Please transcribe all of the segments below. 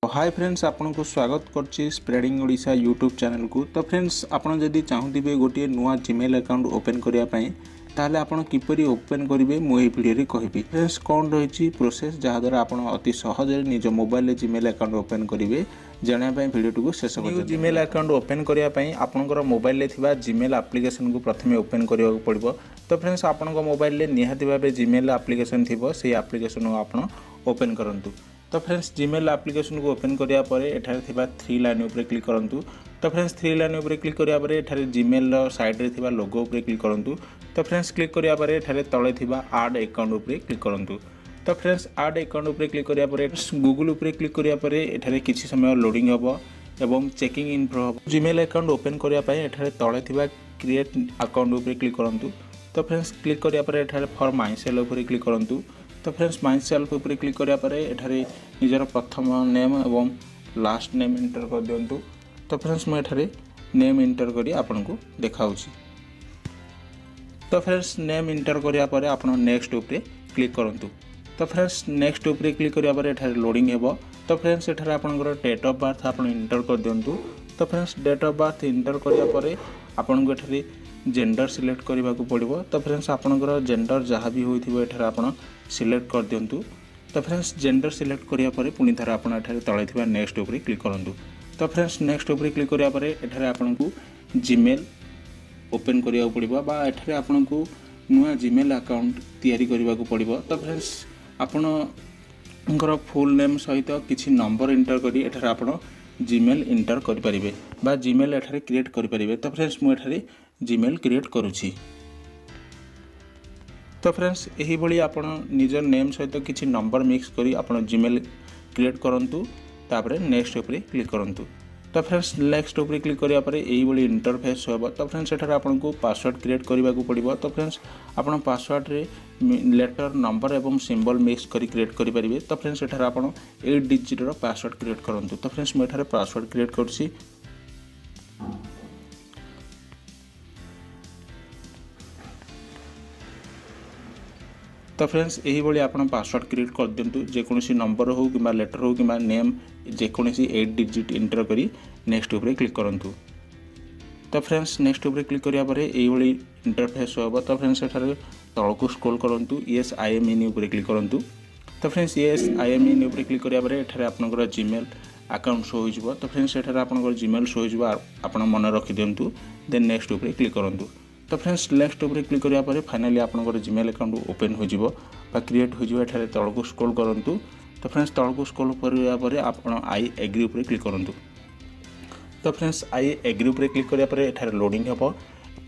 Hi friends, आपन को स्वागत करछि स्प्रेडिंग ओडिशा यूट्यूब चैनल को। तो फ्रेंड्स, आपन जदि चाहूथिबे गोटे नुआ जीमेल अकाउंट ओपन करिया पई ताले आपन किपरि ओपन करिवे मो ए वीडियो रे कहिबी। फ्रेंड्स, कोन रहिछि प्रोसेस जहा द्वारा आपन अति सहज रे निज मोबाइल रे जीमेल अकाउंट ओपन करिवे जानिया पई वीडियो को शेष कर। जीमेल अकाउंट ओपन करिया पई आपनकर मोबाइल रे थिबा जीमेल एप्लीकेशन को प्रथमे ओपन करिया पड़िबो। तो फ्रेंड्स, आपन मोबाइल रे निहाती भाबे जीमेल एप्लीकेशन थिबो, सेही एप्लीकेशन को आपन ओपन करंतु। तो फ्रेंड्स, जीमेल एप्लीकेशन को ओपन करिया परे एठारे थिबा 3 लाइन ऊपर क्लिक करंतु। तो फ्रेंड्स, 3 लाइन ऊपर क्लिक करिया परे एठारे जीमेल रो साइड रे थिबा लोगो ऊपर क्लिक करंतु। तो फ्रेंड्स, क्लिक करिया परे एठारे तळे थिबा ऐड अकाउंट ऊपर क्लिक करंतु। तो फ्रेंड्स, ऐड अकाउंट ऊपर क्लिक करिया परे गूगल ऊपर क्लिक करिया परे एठारे किछि समय लोडिंग हबो एवं चेकिंग इन प्रो हबो। जीमेल अकाउंट ओपन करिया पय एठारे तळे थिबा क्रिएट अकाउंट ऊपर क्लिक करंतु। तो फ्रेंड्स, क्लिक करिया परे एठारे फॉर माई सेल्फ ऊपर क्लिक करंतु। तो फ्रेंड्स, माई सेल्फ ऊपर क्लिक करिया परे एठारे निजर प्रथम नेम एवं लास्ट नेम एंटर कर दियंतु। तो फ्रेंड्स, मैं एठारे नेम एंटर करी आपन को देखाउची। तो फ्रेंड्स, नेम एंटर करिया परे आपन नेक्स्ट ऊपर क्लिक करंतु। तो फ्रेंड्स, नेक्स्ट ऊपर क्लिक करिया परे एठारे लोडिंग हेबो। तो फ्रेंड्स, एठारे आपनकर डेट ऑफ बर्थ आपन एंटर कर दियंतु। तो friends, date of birth enter करिया परे आपन को एठारे जेंडर सिलेक्ट करबा को पड़िबो। तो फ्रेंड्स, आपनकर जेंडर जहाँ भी होइथिबो एठारे आपन सिलेक्ट कर दियंतु। तो फ्रेंड्स, जेंडर सिलेक्ट करिया परे पुनी थरा आपन एठारे तळे थिबा नेक्स्ट ऊपर क्लिक करंतु। तो फ्रेंड्स, नेक्स्ट ऊपर क्लिक करिया परे एठारे आपन को जीमेल ओपन करिया पड़िबो बा एठारे आपन को नुआ जीमेल अकाउंट तयारी करबा को पड़िबो। तो फ्रेंड्स, आपनकर फुल नेम सहित किछि नंबर एंटर करी एठारे आपन जीमेल एंटर करि परिबे बा जीमेल एठारे क्रिएट करि परिबे। तो फ्रेंड्स, मु एठारे जीमेल क्रिएट करूछि। तो फ्रेंड्स, यही भली आपण निजर नेम सहित किछि नंबर मिक्स करी आपण जीमेल क्रिएट करंतु। तापरे नेक्स्ट ऊपर क्लिक करंतु। तो फ्रेंड्स, नेक्स्ट ऊपर क्लिक करिया परे एही भली इंटरफेस होबो। तो फ्रेंड्स, एठारे आपण को पासवर्ड क्रिएट करबा को पड़िबो। तो फ्रेंड्स, आपण पासवर्ड रे लेटर नंबर एवं सिंबल मिक्स करी क्रिएट करि परिबे। तो फ्रेंड्स, एठारे आपण 8 डिजिट रो पासवर्ड क्रिएट करंतु। तो फ्रेंड्स, मैं एठारे पासवर्ड क्रिएट करछि। तो फ्रेंड्स, यही भली आपन पासवर्ड क्रिएट कर दिंतु। जेकोसी नंबर हो कि लेटर हो कि नेम जेकोसी 8 डिजिट एंटर करी नेक्स्ट ऊपर क्लिक करंतु। तो फ्रेंड्स, नेक्स्ट ऊपर क्लिक करिया परे एही भली इंटरफेस होबो। तो फ्रेंड्स, एठारे तळको स्क्रॉल करंतु, यस आई एम इन ऊपर क्लिक करंतु। तो फ्रेंड्स, यस आई एम इन ऊपर क्लिक करिया परे एठारे आपनकर जीमेल अकाउंट शो हो जिवो। तो फ्रेंड्स, एठारे आपनकर जीमेल शो हो जिवो, आपन मन रखि दियंतु। देन नेक्स्ट ऊपर क्लिक करंतु। तो फ्रेंड्स, नेक्स्ट ऊपर क्लिक करिया परे फाइनली आपनकर जीमेल अकाउंट ओपन हो जिवो बा क्रिएट हो जिवो। एठारे तळको स्क्रॉल करंतु। तो फ्रेंड्स, तळको स्क्रॉल करिया परे आपन आई एग्री ऊपर क्लिक करंतु। तो फ्रेंड्स, आई एग्री ऊपर क्लिक करिया परे एठारे लोडिंग हेबो।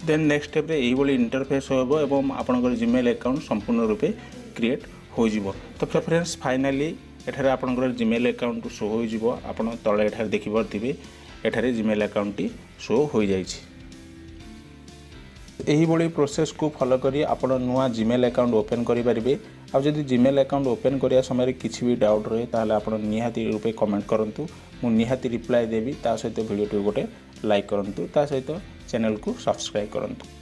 देन नेक्स्ट स्टेप रे एही भली इंटरफेस होबो एवं आपनकर जीमेल अकाउंट संपूर्ण रूपे क्रिएट हो जिवो। तो फ्रेंड्स, फाइनली एठारे आपनकर जीमेल अकाउंट शो हो जिवो। आपन तळे एठारे देखि परथिबे एठारे जीमेल अकाउंट टी शो हो जाइछि। यही भली प्रोसेस को फॉलो करी आपण नुआ जीमेल अकाउंट ओपन करि परिबे। आ जदि जीमेल अकाउंट ओपन करिया समय किछि भी डाउट रहे ताले आपण निहाती रूपे कमेंट करंतु। मु निहाती रिप्लाई देबी। ता सहित वीडियो टी गोटे लाइक करंतु। ता सहित चैनल को सब्सक्राइब करंतु।